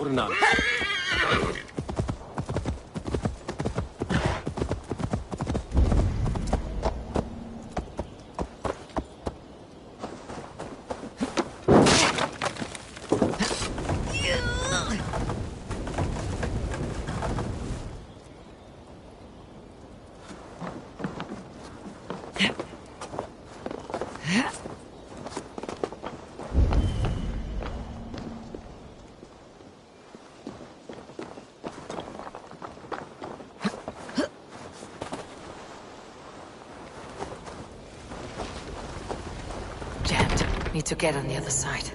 Purnam. Need to get on the other side.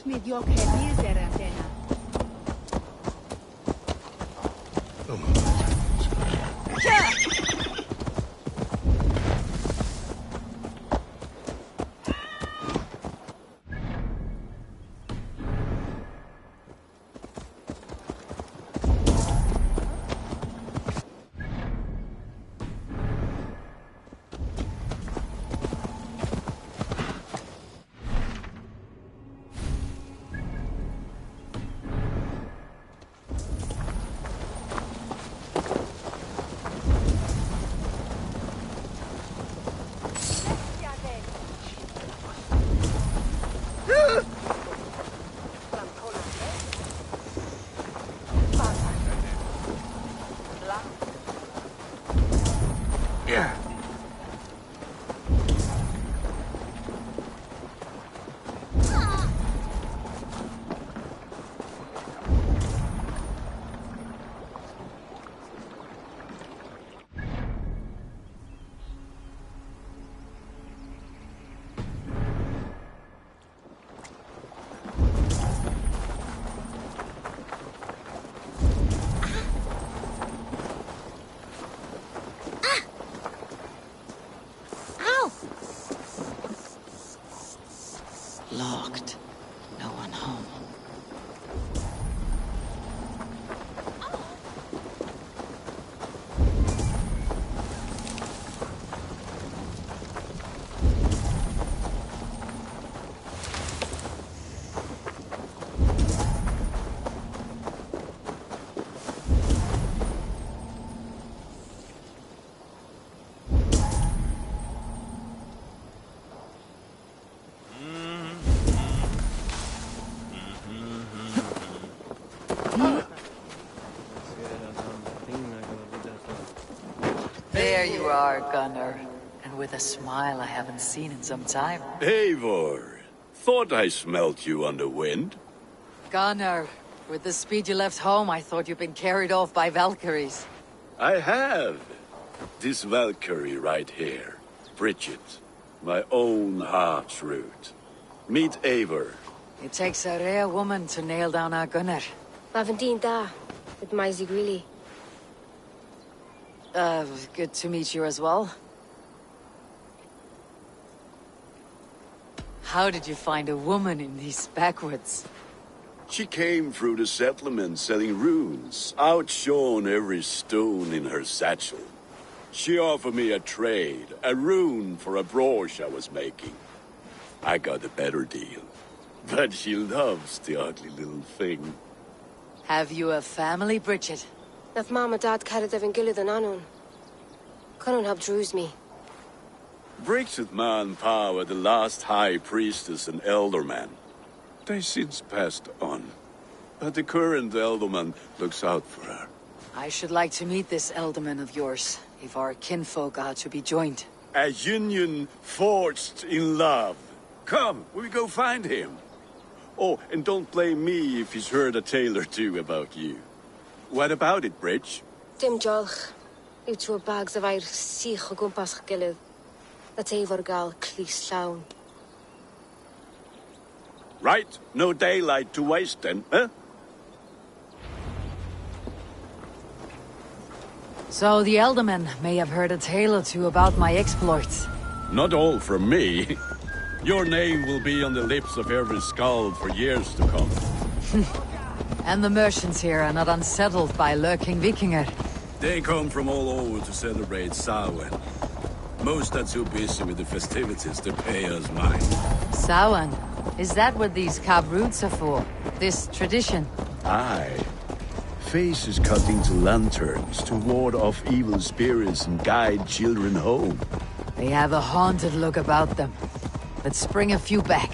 Mediocre miseria, Dena. Locked. No one home. There you are, Gunnar. And with a smile I haven't seen in some time. Eivor, thought I smelt you on the wind. Gunnar, with the speed you left home, I thought you'd been carried off by Valkyries. I have. This Valkyrie right here. Bridget. My own heart's root. Meet Eivor. It takes a rare woman to nail down our Gunnar. Bavendien da, with my Ziguli. Good to meet you as well. How did you find a woman in these backwoods? She came through the settlement selling runes, outshone every stone in her satchel. She offered me a trade, a rune for a brooch I was making. I got a better deal. But she loves the ugly little thing. Have you a family, Bridget? Naf Mom and Dad carried Devin Gillard and Anun. Couldn't help drews me. Bridget Man Power, the last high priestess and elderman. They since passed on. But the current elderman looks out for her. I should like to meet this elderman of yours, if our kinfolk are to be joined. A union forged in love. Come, we go find him. Oh, and don't blame me if he's heard a tale or two about you. What about it, Bridge? Dim jolch. You two bags of air sich o gwmpas gilydd. That's efo'r gal clis llawn. Right, no daylight to waste then, huh? So the elderman may have heard a tale or two about my exploits. Not all from me. Your name will be on the lips of every skald for years to come. And the merchants here are not unsettled by lurking Vikinger. They come from all over to celebrate Samhain. Most are too busy with the festivities to pay us mind. Samhain? Is that what these cab roots are for? This tradition? Aye. Faces cut into lanterns to ward off evil spirits and guide children home. They have a haunted look about them. Let's bring a few back.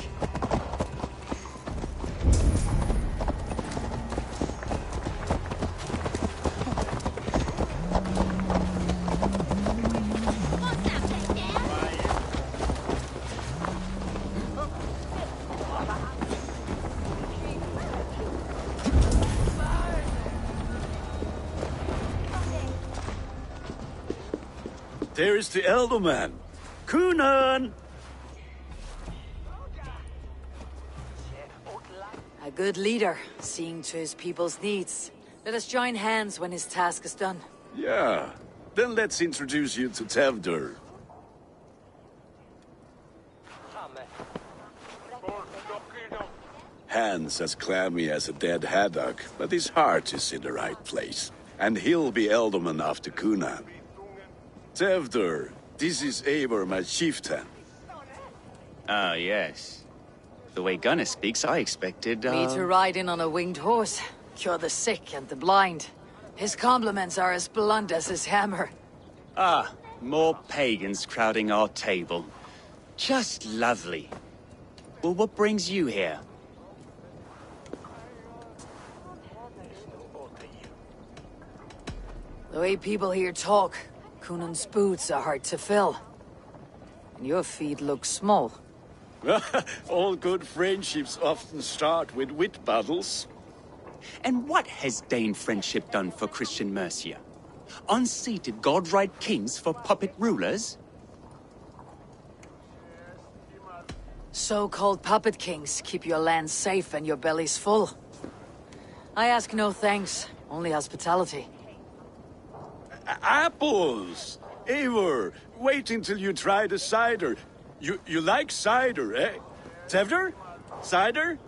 There is the elderman. Kunan! A good leader, seeing to his people's needs. Let us join hands when his task is done. Yeah. Then let's introduce you to Tevdur. Hands as clammy as a dead haddock, but his heart is in the right place. And he'll be elderman after Kunan. Tevdur, this is Eivor, my chieftain. Ah, yes. The way Gunnar speaks, I expected, Me to ride in on a winged horse, cure the sick and the blind. His compliments are as blunt as his hammer. Ah, more pagans crowding our table. Just lovely. Well, what brings you here? The way people here talk, Kunan's boots are hard to fill. And your feet look small. All good friendships often start with wit battles. And what has Dane friendship done for Christian Mercia? Unseated godright kings for puppet rulers? So-called puppet kings keep your land safe and your bellies full. I ask no thanks, only hospitality. Apples! Eivor, wait until you try the cider. You like cider, eh? Tevdur? Cider?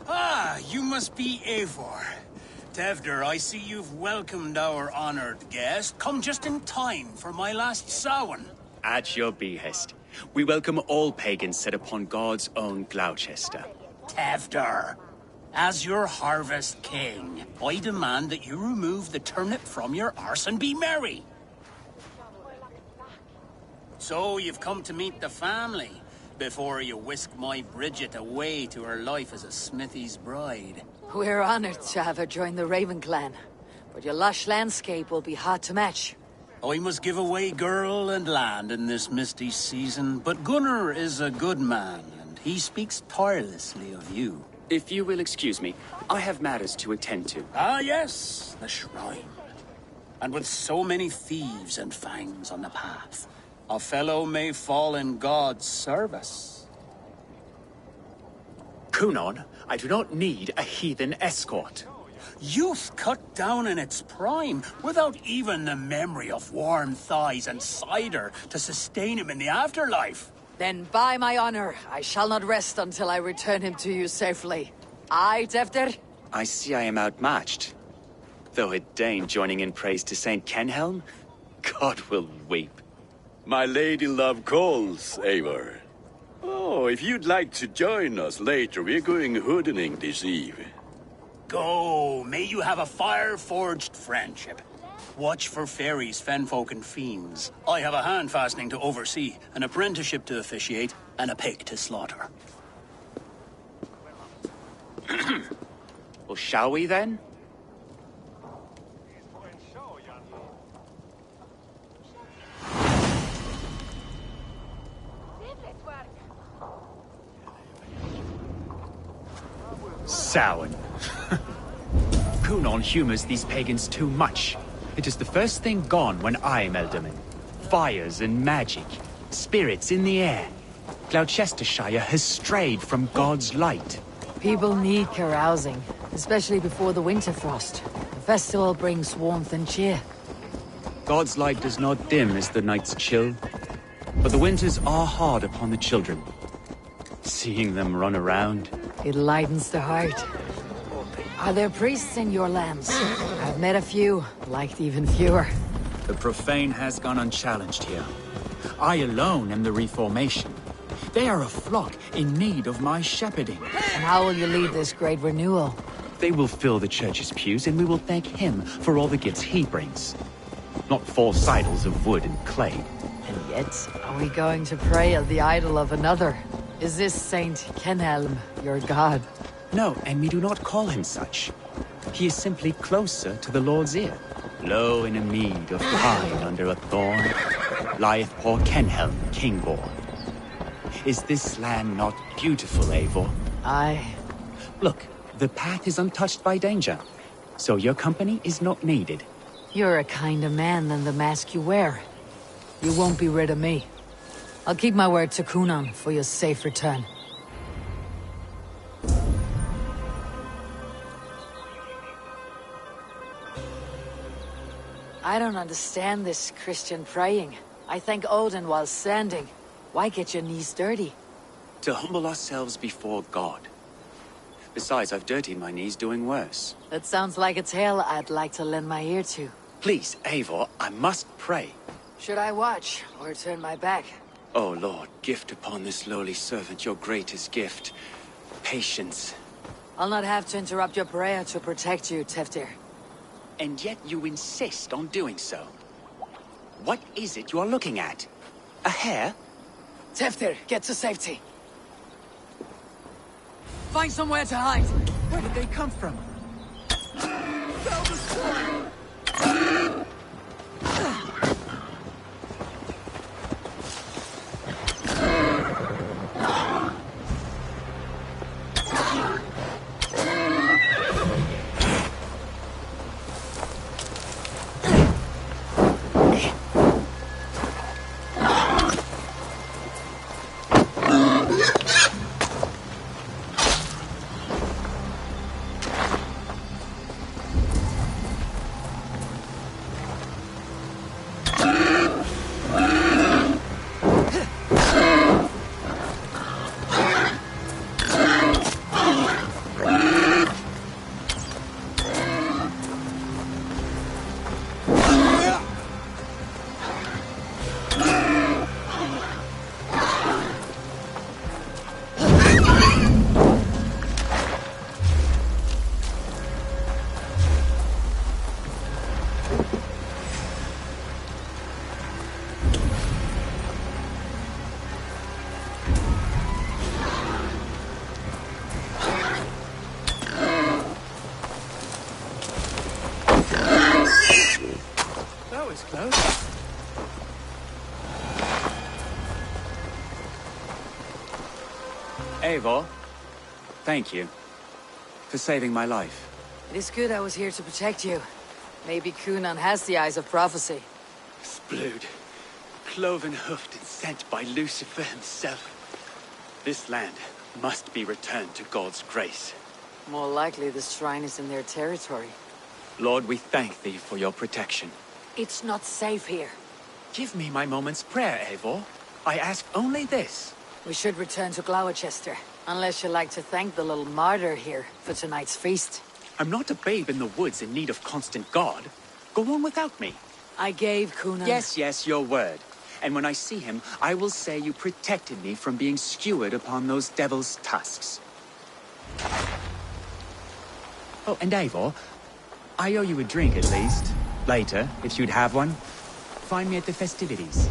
Ah, you must be Eivor. Tevdur, I see you've welcomed our honored guest. Come just in time for my last Samhain. At your behest. We welcome all pagans set upon God's own Gloucester. Tevdur, as your harvest king, I demand that you remove the turnip from your arse and be merry. So you've come to meet the family, before you whisk my Bridget away to her life as a smithy's bride. We're honored to have her join the Raven clan, but your lush landscape will be hard to match. I must give away girl and land in this misty season, but Gunnar is a good man, and he speaks tirelessly of you. If you will excuse me, I have matters to attend to. Ah, yes, the shrine. And with so many thieves and fangs on the path, a fellow may fall in God's service. Kunon, I do not need a heathen escort. Youth cut down in its prime, without even the memory of warm thighs and cider to sustain him in the afterlife. Then by my honor, I shall not rest until I return him to you safely. Aye, Tevdur? I see I am outmatched. Though a Dane joining in praise to Saint Kenhelm, God will weep. My lady love calls, Eivor. Oh, if you'd like to join us later, we're going hoodening this eve. Go, may you have a fire-forged friendship. Watch for fairies, fenfolk, and fiends. I have a hand fastening to oversee, an apprenticeship to officiate, and a pig to slaughter. Well, shall we then? Samhain. Kunon humors these pagans too much. It is the first thing gone when I'm Elderman. Fires and magic, spirits in the air. Gloucestershire has strayed from God's light. People need carousing, especially before the winter frost. The festival brings warmth and cheer. God's light does not dim as the nights chill, but the winters are hard upon the children. Seeing them run around... It lightens the heart. Are there priests in your lands? I've met a few, liked even fewer. The profane has gone unchallenged here. I alone am the Reformation. They are a flock in need of my shepherding. And how will you lead this great renewal? They will fill the church's pews, and we will thank him for all the gifts he brings. Not false idols of wood and clay. And yet, are we going to pray at the idol of another? Is this Saint Kenhelm your god? No, and we do not call him such. He is simply closer to the Lord's ear. Low in a mead of pine under a thorn, lieth poor Kenhelm, king-born. Is this land not beautiful, Eivor? Aye. Look, the path is untouched by danger, so your company is not needed. You're a kinder man than the mask you wear. You won't be rid of me. I'll keep my word to Kunan for your safe return. I don't understand this Christian praying. I thank Odin while standing. Why get your knees dirty? To humble ourselves before God. Besides, I've dirtied my knees doing worse. That sounds like a tale I'd like to lend my ear to. Please, Eivor, I must pray. Should I watch, or turn my back? Oh Lord, gift upon this lowly servant your greatest gift. Patience. I'll not have to interrupt your prayer to protect you, Teftir. And yet you insist on doing so. What is it you are looking at? A hare? Teftir, get to safety. Find somewhere to hide. Where did they come from? Eivor, thank you for saving my life. It is good I was here to protect you. Maybe Kunan has the eyes of prophecy. Splood, cloven hoofed and sent by Lucifer himself. This land must be returned to God's grace. More likely the shrine is in their territory. Lord, we thank thee for your protection. It's not safe here. Give me my moment's prayer, Eivor. I ask only this. We should return to Gloucester, unless you'd like to thank the little martyr here for tonight's feast. I'm not a babe in the woods in need of constant guard. Go on without me. I gave Kunan. Yes, your word. And when I see him, I will say you protected me from being skewered upon those devil's tusks. Oh, and Eivor, I owe you a drink at least. Later, if you'd have one. Find me at the festivities.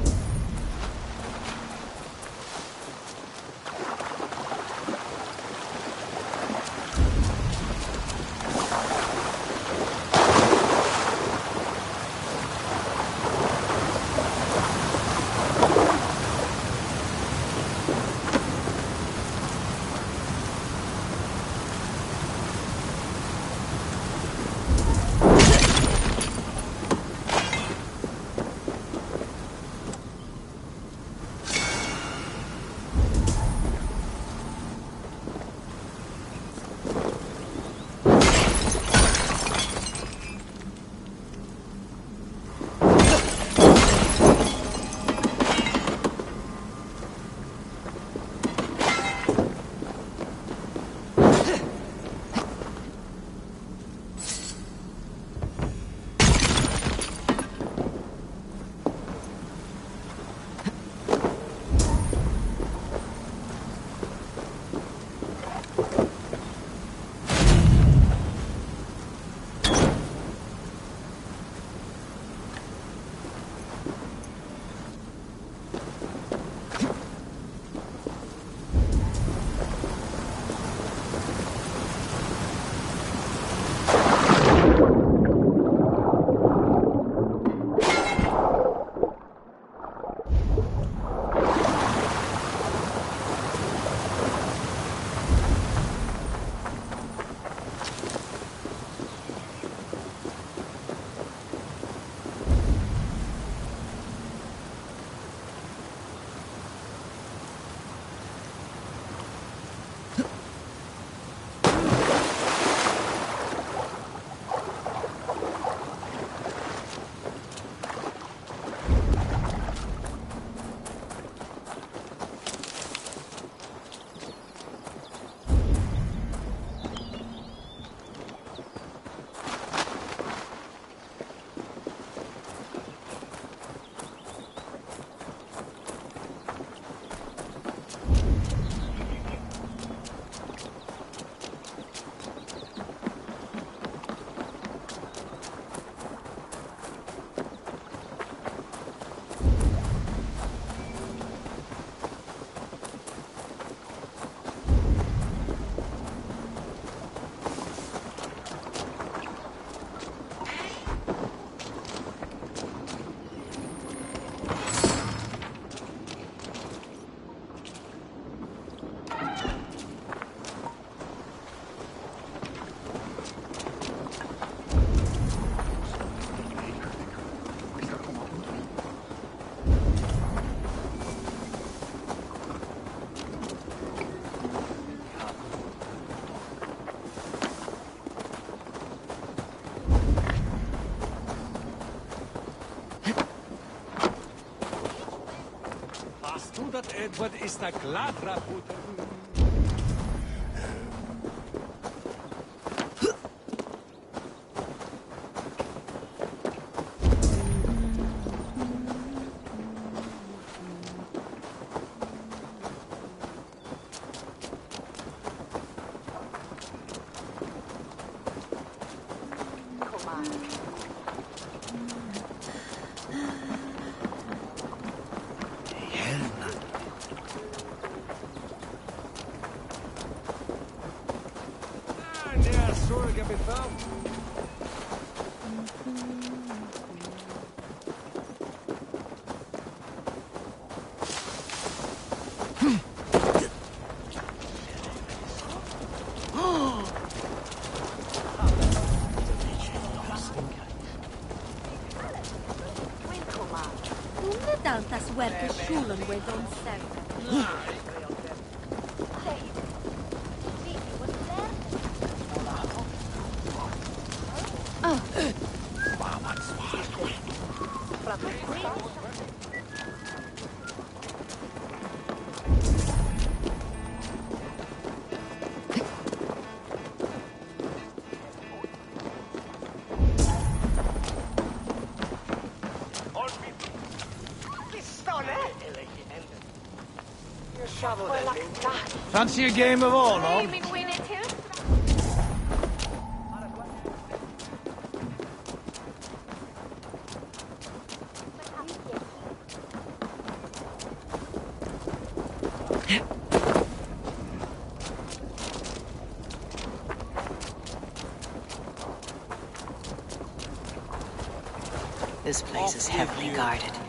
Dat Edward is na klatra puter. Tantas huertas schulen with on seven. Fancy a game of all, no? This place is heavily guarded.